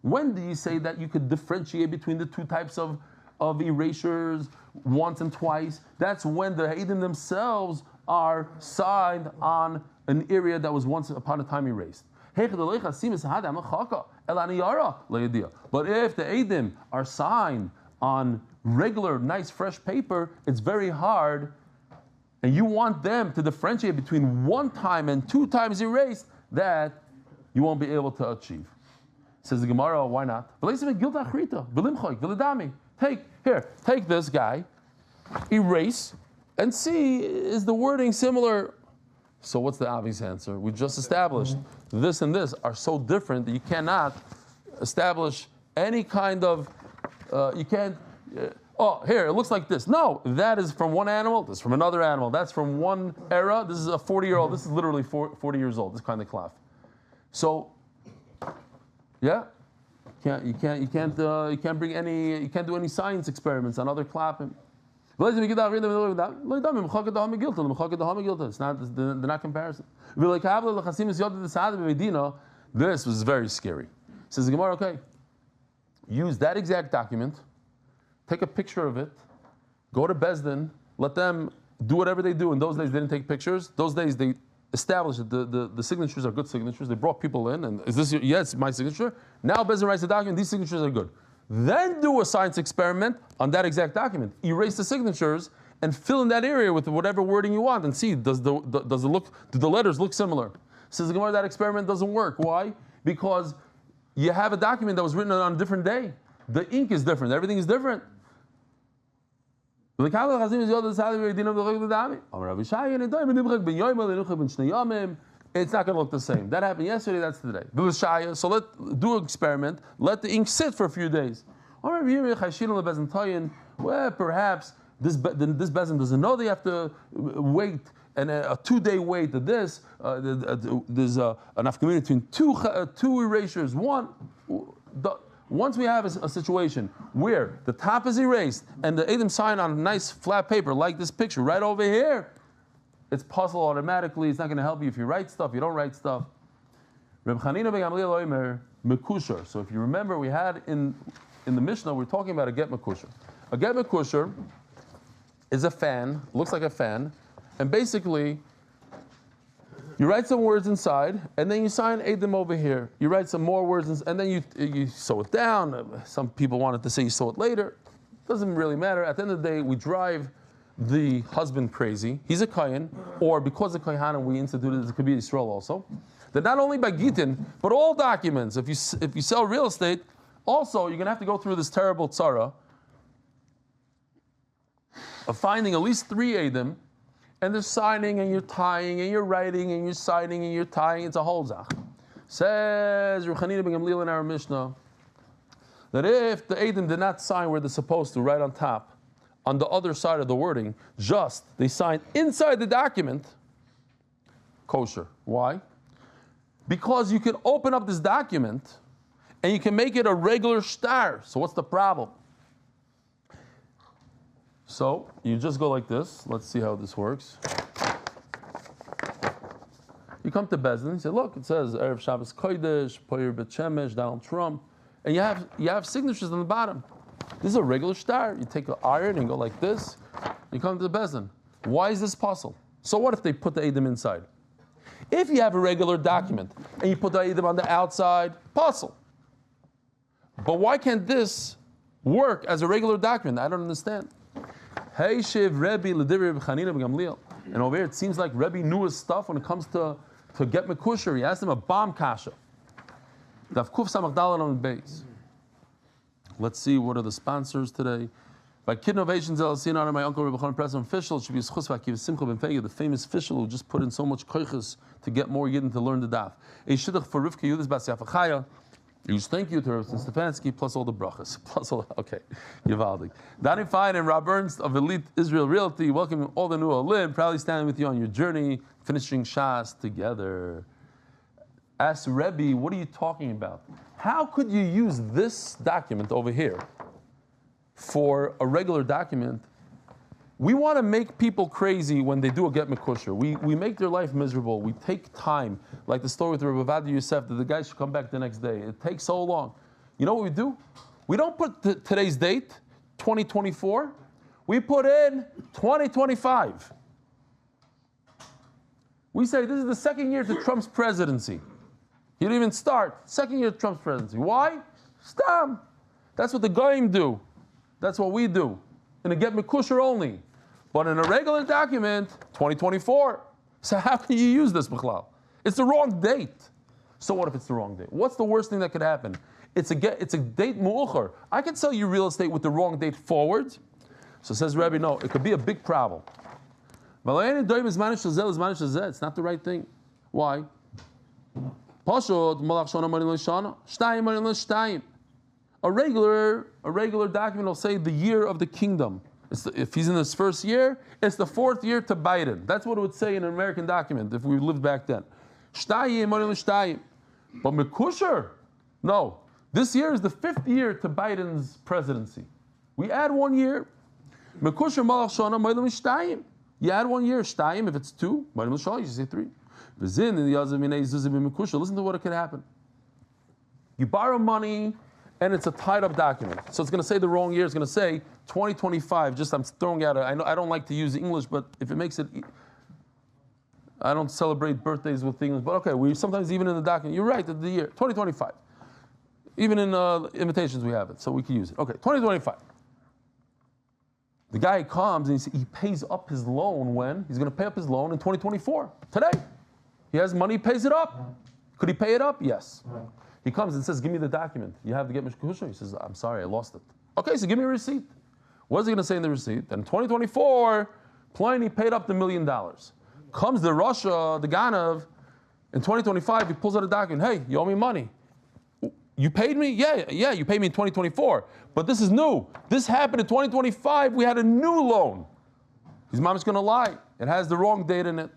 Speaker 1: When do you say that you could differentiate between the two types of erasures once and twice? That's when the Eidim themselves are signed on an area that was once upon a time erased. But if the Eidim are signed on regular, nice, fresh paper, it's very hard. And you want them to differentiate between one time and two times erased, that you won't be able to achieve. Says the Gemara, why not? Take this guy, erase, and see, is the wording similar? So what's the obvious answer? We just established this and this are so different that you cannot establish any kind of, you can't, here, it looks like this. No, that is from one animal, this is from another animal, that's from one era, this is a 40-year-old, this is literally 40 years old, this kind of cloth. So, yeah, you can't do any science experiments on other clapping. It's not, they're not comparison. This was very scary. Says the Gemara, okay, use that exact document, take a picture of it, go to Bezdin, let them do whatever they do. In those days, they didn't take pictures. Those days, they established that the signatures are good signatures. They brought people in, and is this your, yes, my signature. Now Bezdin writes the document, these signatures are good. Then do a science experiment on that exact document. Erase the signatures and fill in that area with whatever wording you want and see, do the letters look similar? Says the Gemara, that experiment doesn't work. Why? Because you have a document that was written on a different day. The ink is different, everything is different. It's not going to look the same. That happened yesterday, that's today. Shaya, so do an experiment, let the ink sit for a few days. Well, perhaps this bezin doesn't know they have to wait, and a 2-day wait to this. There's enough community between two erasures. Once we have a situation where the top is erased and the Eidim sign on nice flat paper like this picture right over here, it's puzzle automatically. It's not going to help you if you write stuff, you don't write stuff. So if you remember, we had in the Mishnah, we're talking about a get mekusher. A get mekusher is a fan, looks like a fan, and basically you write some words inside, and then you sign Eidim over here. You write some more words, and then you sew it down. Some people wanted to say you sew it later. Doesn't really matter. At the end of the day, we drive the husband crazy. He's a Kayan, or because of Kohanim we instituted it could be Yisrael also. That not only by Gitin, but all documents. If you sell real estate, also you're going to have to go through this terrible tzara of finding at least 3 Eidim, and they're signing and you're tying and you're writing and you're signing and you're tying. It's a whole zach. Says Reb Chanina ben Gamliel in our Mishnah that if the Eidim did not sign where they're supposed to, right on top, on the other side of the wording, just they signed inside the document, kosher. Why? Because you can open up this document and you can make it a regular star. So what's the problem? So you just go like this. Let's see how this works. You come to Bezdin, you say, look, it says Erev Shabbos Kodesh, Poyer Bet Shemesh, Donald Trump, and you have signatures on the bottom. This is a regular star. You take an iron and go like this. You come to the Bezdin. Why is this puzzle? So what if they put the Eidim inside? If you have a regular document and you put the Eidim on the outside, puzzle. But why can't this work as a regular document? I don't understand. Hey Shiv Rebbe L'Divri Reb Chanina ben Gamliel. And over here it seems like Rebbe knew his stuff when it comes to get mekusher. He asked him a bomb kasha. Daf Kuf Samach Dalet Amud Beis. Let's see what are the sponsors today. By Kid Innovations LLC, and honor my uncle Rebbe Chanan President official, it should be Schus Vakiv Simcha Ben Fega, the famous official who just put in so much koiches to get more Yidden to learn the daf. A shidduch for Rivka Yudis Bas Yafa Chaya. Thank you to Eli Stefansky, plus all the brachas. Plus all, okay, Yivaldi. Donny Fein and Rob Ernst of Elite Israel Realty, welcome all the new Olim, proudly standing with you on your journey, finishing Shas together. Ask Rebbe, what are you talking about? How could you use this document over here for a regular document? We want to make people crazy when they do a get mekusher. We make their life miserable. We take time, like the story with Rabbi Yosef, that the guy should come back the next day. It takes so long. You know what we do? We don't put today's date, 2024. We put in 2025. We say this is the second year to Trump's presidency. He didn't even start. Second year to Trump's presidency. Why? Stam. That's what the goyim do. That's what we do. In a get mekusher only. But in a regular document, 2024. So how can you use this, Bichlal? It's the wrong date. So what if it's the wrong date? What's the worst thing that could happen? It's a date mu'uchar. I can sell you real estate with the wrong date forward. So says Rabbi, no, it could be a big problem. It's not the right thing. Why? A regular document will say the year of the kingdom. If he's in his first year, it's the fourth year to Biden. That's what it would say in an American document if we lived back then. But mekusher, no. This year is the fifth year to Biden's presidency. We add 1 year. Mekusher malach shana moelim shtayim. You add 1 year, shtayim. If it's 2, moelim shana, you say 3. Listen to what it could happen. You borrow money, and it's a tied-up document. So it's going to say the wrong year. It's going to say 2025. Just I'm throwing out. I don't like to use English, but if it makes it, I don't celebrate birthdays with English. But okay, we sometimes even in the document, you're right. The year 2025. Even in invitations we have it, so we can use it. Okay, 2025. The guy comes and he pays up his loan when he's going to pay up his loan in 2024. Today, he has money, he pays it up. Could he pay it up? Yes. He comes and says, give me the document. You have to get mekusher. He says, I'm sorry, I lost it. Okay, so give me a receipt. What is he going to say in the receipt? Then in 2024, Pliny paid up the $1 million. Comes the Russia, the Ganav, in 2025, he pulls out a document. Hey, you owe me money. You paid me? Yeah, you paid me in 2024. But this is new. This happened in 2025. We had a new loan. His mom is going to lie. It has the wrong date in it.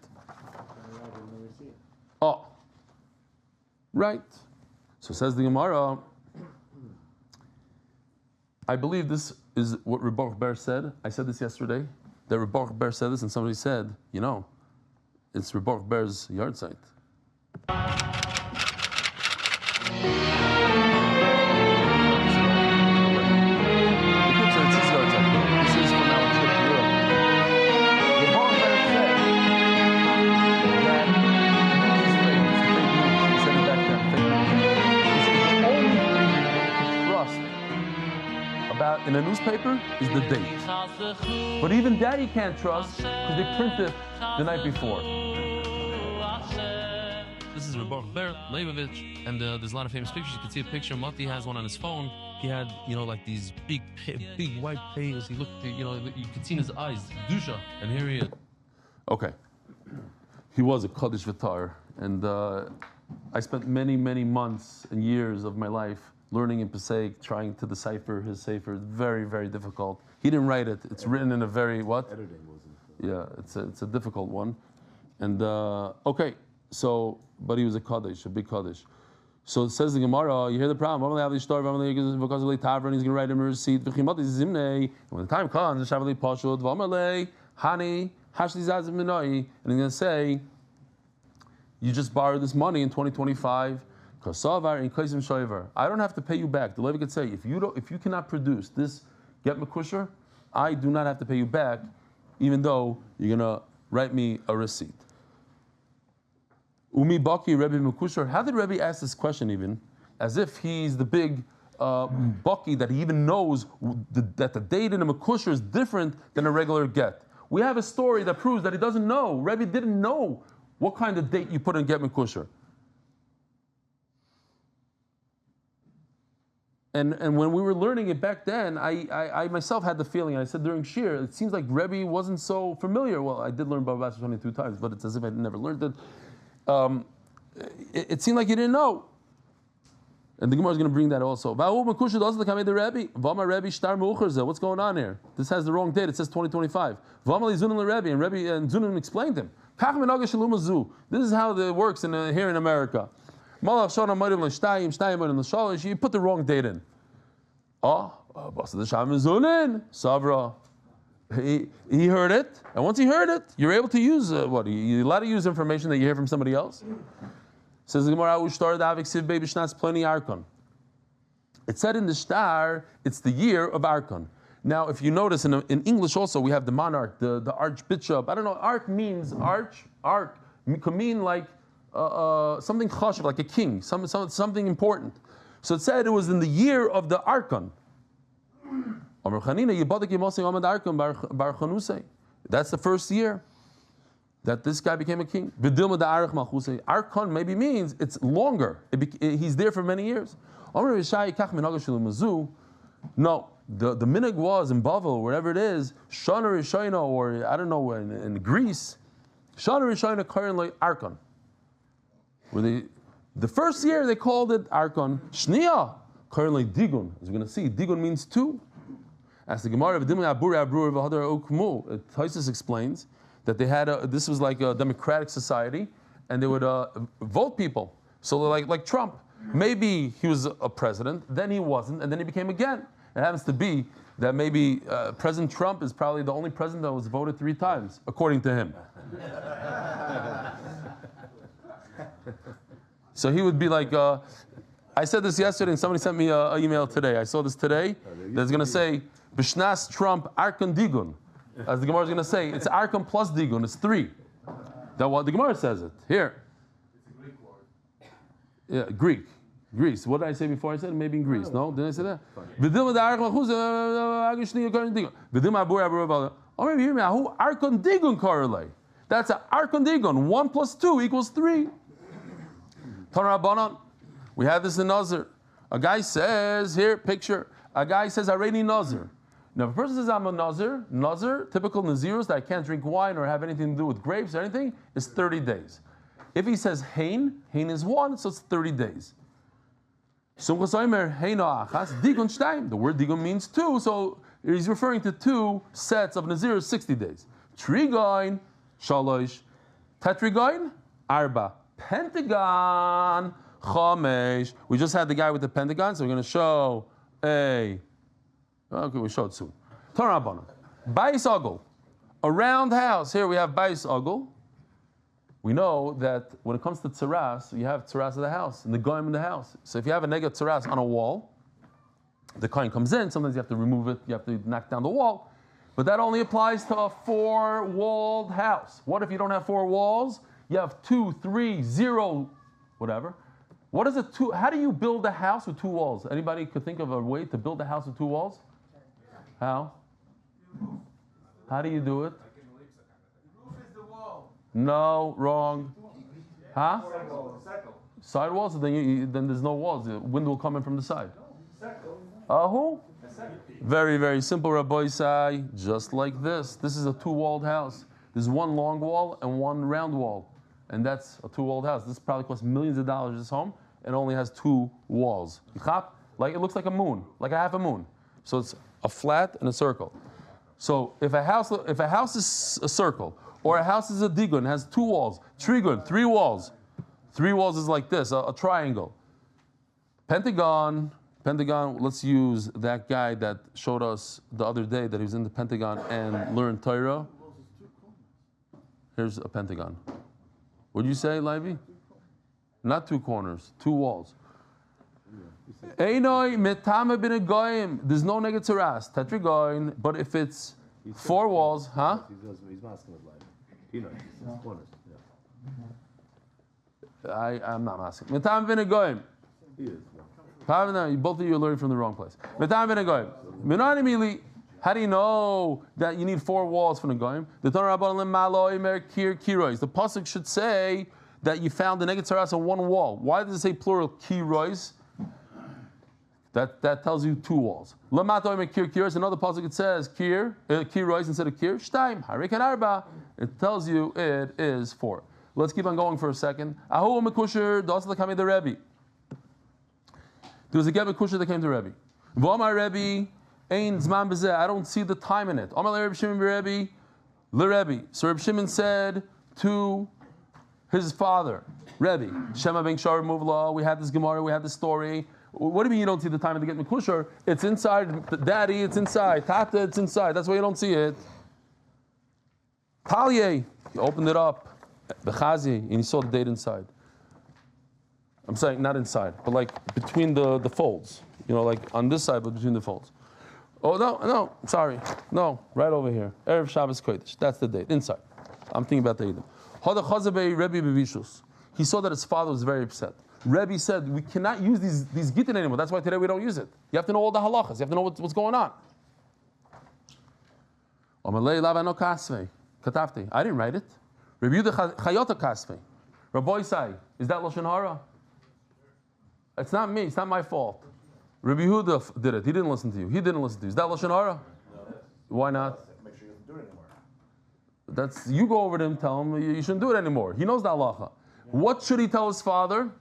Speaker 1: Oh, right. So says the Gemara, I believe this is what Refuah Ber said. I said this yesterday, that Refuah Ber said this, and somebody said, it's Refuah Ber's Yahrtzeit. In a newspaper is the date. But even that you can't trust because they print it the night before. This is Refuah Ber Leibovich, and there's a lot of famous pictures. You can see a picture. Mati has one on his phone. He had, like these big white pages. He looked, you could see in his eyes, Dusha, and here he is. Okay. He was a Kaddish Vitar, and I spent many, many months and years of my life learning in Pesach, trying to decipher his sefer. Very, very difficult. He didn't write it. It's written in a very, what? Editing wasn't. Yeah, it's a difficult one. And, okay, so, but he was a Kaddish, a big Kaddish. So it says the Gemara, you hear the problem. He's going to write him a receipt. And when the time comes, and he's going to say, you just borrowed this money in 2025. I don't have to pay you back. The Levi could say, if you cannot produce this get mekusher, I do not have to pay you back, even though you're going to write me a receipt. Umi Baki Rebbe Mekusher. How did Rebbe ask this question even? As if he's the big Baki that he even knows that the date in a Mekusher is different than a regular get. We have a story that proves that he doesn't know. Rebbe didn't know what kind of date you put in get Mekusher. And when we were learning it back then, I myself had the feeling, I said during Shir, it seems like Rebbe wasn't so familiar. Well, I did learn Bava Basra 22 times, but it's as if I never learned it. It seemed like he didn't know. And the Gemara is going to bring that also. What's going on here? This has the wrong date. It says 2025. And Rebbe and Zunim explained him. This is how it works here in America. You put the wrong date in. He heard it, and once he heard it, you're able to use what? You're allowed to use information that you hear from somebody else. Says the Gemara, it said in the star, it's the year of Arkon. Now, if you notice in English also, we have the monarch, the archbishop. I don't know, ark means arch could mean like something chashuv, like a king, something important. So it said it was in the year of the Arkon. That's the first year that this guy became a king. Arkon maybe means it's longer. He's there for many years. No, the minhag was in Bavel, wherever it is, Shana Rishayna, or I don't know, in Greece, Shana Rishayna Karen like Arkon. Where the first year they called it Arkon. Shnia Karen like Digun. As we're going to see, Digun means two. As the Gemara of Taisus explains that they had this was like a democratic society, and they would vote people. So like Trump, maybe he was a president, then he wasn't, and then he became again. It happens to be that maybe President Trump is probably the only president that was voted 3 times, according to him. So he would be like, I said this yesterday, and somebody sent me an email today. I saw this today. That's going to say, B'shnas Trump Arkon Digun. As the Gemara is going to say, it's Arkon plus Digun. It's 3. That's what the Gemara says it. Here.
Speaker 6: It's a Greek word.
Speaker 1: Yeah, Greece. What did I say before? I said maybe in Greece. No? Didn't I say that? Arkon Digun correlate. That's an Arkon Digun. 1 plus 2 equals 3. Tanarabanan. We have this in Nazir. A guy says, here, picture. A guy says, Areni Nazir. Now, if a person says, I'm a Nazir, typical Nazirus, that I can't drink wine or have anything to do with grapes or anything, is 30 days. If he says Hain is 1, so it's 30 days. The word Digun means 2, so he's referring to 2 sets of Nazirus, 60 days. Trigoin, Shalosh. Tetrigoin, Arba. Pentagon, Chamesh. We just had the guy with the pentagon, so we're going to show okay, we show it soon. Tanarabanan. Bais Ogel. A round house. Here we have Bais Ogel. We know that when it comes to tzaras, you have tzaras of the house, and the goyim in the house. So if you have a nega tzaras on a wall, the coin comes in, sometimes you have to remove it, you have to knock down the wall. But that only applies to a 4-walled house. What if you don't have 4 walls? You have 2, 3, 0, whatever. What is it? How do you build a house with 2 walls? Anybody could think of a way to build a house with 2 walls? How? How do you do it?
Speaker 6: The roof is the wall.
Speaker 1: No, wrong. Huh?
Speaker 6: Circle.
Speaker 1: Side walls? Then there's no walls. The wind will come in from the side. Who? Very, very simple, Rabbi Isai. Just like this. This is a 2-walled house. There's 1 long wall and 1 round wall. and that's a 2-walled house. This probably costs millions of dollars, this home, and only has 2 walls. Like it looks like a moon, like a half a moon. So it's a flat and a circle. So if a house is a circle, or a house is a digun, has 2 walls, trigun, 3 walls. 3 walls is like this, a triangle. Pentagon, let's use that guy that showed us the other day that he was in the Pentagon and learned Torah. Here's a pentagon. What did you say, Levi? Not 2 corners, 2 walls. Einoi metame bin a goyim. There's no negatzeras, tetragoin, but if it's 4 walls, huh?
Speaker 4: He's masking with life. He knows. It's corners.
Speaker 1: I'm not asking. Metame bin a goyim.
Speaker 4: He is.
Speaker 1: Both of you are learning from the wrong place. Metame bin a goyim. Minani mili. How do you know that you need 4 walls for the goyim? The pasuk should say that you found the negatzeras on 1 wall. Why does it say plural kirois? That tells you 2 walls. Another pasuk it says kirois instead of kir. Shtaim harikan arba. It tells you it is 4. Let's keep on going for a second. Ahu mekusher dasla kami the Rebbe. There was a get mekusher that came to Rebbe. V'amar Rebbe. I don't see the time in it. So Reb Shimon said to his father, Rebbe, Shema ben Shar Muvla, we had this Gemara, we had this story. What do you mean you don't see the time in the get mekusher? It's inside, Daddy, it's inside, Tata, it's inside. That's why you don't see it. Talye, he opened it up, Bechazi, and he saw the date inside. I'm saying not inside, but like between the folds. Like on this side, but between the folds. Oh, no, sorry. No, right over here. Erev Shabbos Kodesh. That's the date. Inside. I'm thinking about the Eidim. He saw that his father was very upset. Rebbe said, we cannot use these gittin anymore. That's why today we don't use it. You have to know all the halachas. You have to know what's going on. I didn't write it. Rabbi Sai, is that Lashon Hara? It's not me. It's not my fault. Rabbi Yehuda did it. He didn't listen to you. He didn't listen to you. Is that Lashon Hara? No. Why not?
Speaker 5: Make sure you don't do it anymore.
Speaker 1: That's you go over to him, tell him you shouldn't do it anymore. He knows the halacha. What should he tell his father?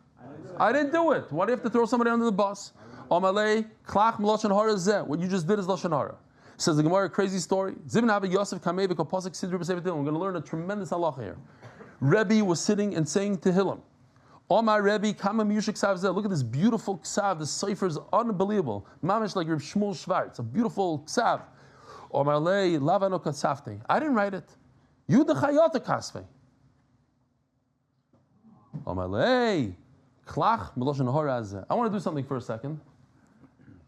Speaker 1: I didn't do it. Why do you have to throw somebody under the bus? Amalei klach Lashon Hara zeh. What you just did is Lashon Hara. Says the Gemara, a crazy story. Zibn Abi Yosef kamei v'kopasik sidru b'sevitim. We're going to learn a tremendous halacha here. Rebbe was sitting and saying Tehillim. Oh my Rebbe, Kama Mushik Savzeh. Look at this beautiful ksav. The cipher is unbelievable. Mamish like Reb Shmuel Schwartz. A beautiful ksav. Oh my lei, Lavano Katsafte. I didn't write it. You the Chayota Kasve. Oh my lei, Klach Meloshen Horazeh. I want to do something for a second.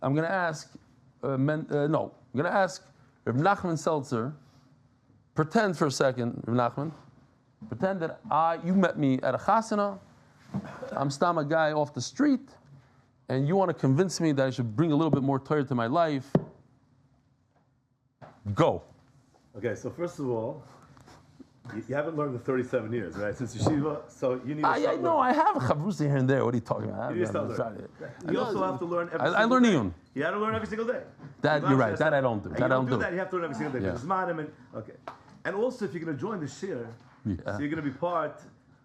Speaker 1: I'm going to ask, I'm going to ask Reb Nachman Seltzer. Pretend for a second, Reb Nachman. Pretend that you met me at a chasana. I'm stam a guy off the street, and you want to convince me that I should bring a little bit more Torah to my life. Go.
Speaker 4: Okay, so first of all, you haven't learned the 37 years, right? Since yeshiva, so you need to start
Speaker 1: No, I have a chavrusa here and there. What are you talking about?
Speaker 4: You need to start learning. You also have to learn every single
Speaker 1: I learn
Speaker 4: day.
Speaker 1: Iyun.
Speaker 4: You have to learn every single day.
Speaker 1: That you're right. That I don't do.
Speaker 4: And
Speaker 1: That I don't do.
Speaker 4: that. You have to learn every single day.
Speaker 1: Yeah.
Speaker 4: Because okay. And also, if you're going to join the shir, so you're going to be part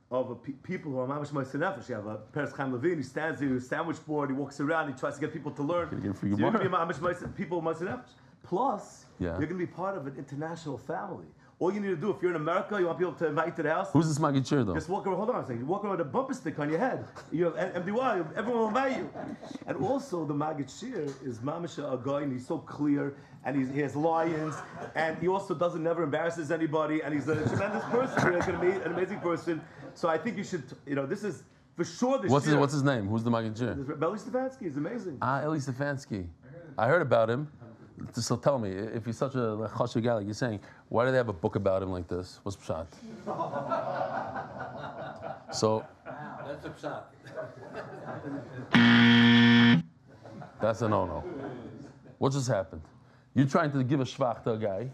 Speaker 4: of people who are mamish hanefesh. You have a Peres Chaim Levine. He stands there, a sandwich board. He walks around. He tries to get people to learn.
Speaker 1: You're
Speaker 4: So you're going to be mamish people hanefesh. Plus,
Speaker 1: Yeah.
Speaker 4: you're going to be part of an international family. All you need to do, if you're in America, you want people to invite you to the house.
Speaker 1: Who's this Magid Shir though?
Speaker 4: Just walk around. Hold on a second. You walk around with a bumper stick on your head. You have MDY. Everyone will invite you. And also, the Magid Shir is mamish a guy, and he's so clear, and he has lions, and he also never embarrasses anybody, and he's a tremendous person. He's an amazing person. So I think you should. This is for sure.
Speaker 1: What's his name? Who's the Magid Shir?
Speaker 4: Eli Stefansky is amazing.
Speaker 1: Eli Stefansky. I heard about him. So tell me, if he's such a chashuv guy like you're saying, why do they have a book about him like this? What's pshat? So
Speaker 7: That's a pshat.
Speaker 1: that's a no-no. What just happened? You're trying to give a shvach to a guy,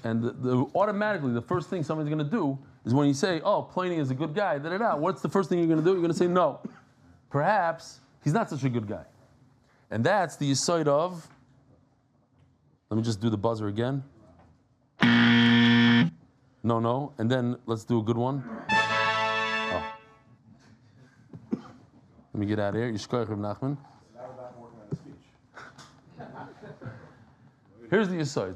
Speaker 1: and automatically the first thing somebody's going to do is when you say, "Oh, Pliny is a good guy," what's the first thing you're going to do? You're going to say, "No, perhaps he's not such a good guy," and that's the yesod of. Let me just do the buzzer again. No, and then let's do a good one. Let me get out of here. Yishkoich Reb Nachman.
Speaker 6: Now we're back working on the speech.
Speaker 1: Here's the Yisod.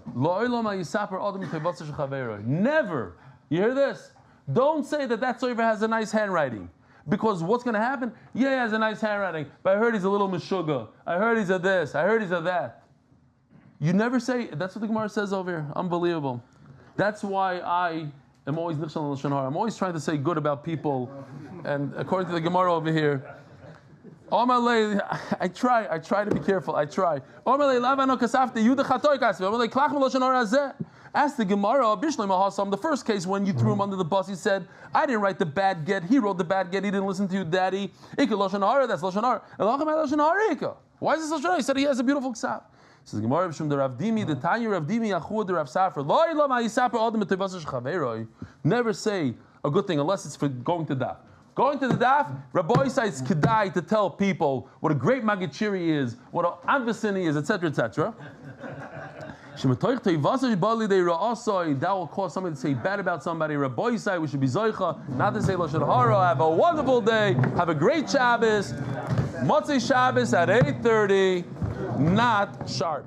Speaker 1: Never. You hear this? Don't say that Soiver has a nice handwriting. Because what's going to happen? Yeah, he has a nice handwriting, but I heard he's a little mishuga. I heard he's a this. I heard he's a that. You never say, that's what the Gemara says over here. Unbelievable. That's why I am always Nishal Lashon Hara. I'm always trying to say good about people. And according to the Gemara over here, I try to be careful. I try. Ask the Gemara, the first case when you threw him under the bus, he said, I didn't write the bad get, he wrote the bad get, he didn't listen to you, daddy. That's Lashon Hara. Why is this Lashon Hara? He said he has a beautiful ksav. Says the Gemara, the Rav Dimi, the Tanya Rav Dimi, Yachud, the Rav Safra. Never say a good thing unless it's for going to daf. Going to the daf, Rabbi says kedai to tell people what a great magachiri is, what an anvasin he is, etc., etc. That will cause somebody to say bad about somebody. Rabbi say we should be zoicha, not to say lashon hara. Have a wonderful day. Have a great Shabbos. Motzei Shabbos at 8:30, not sharp.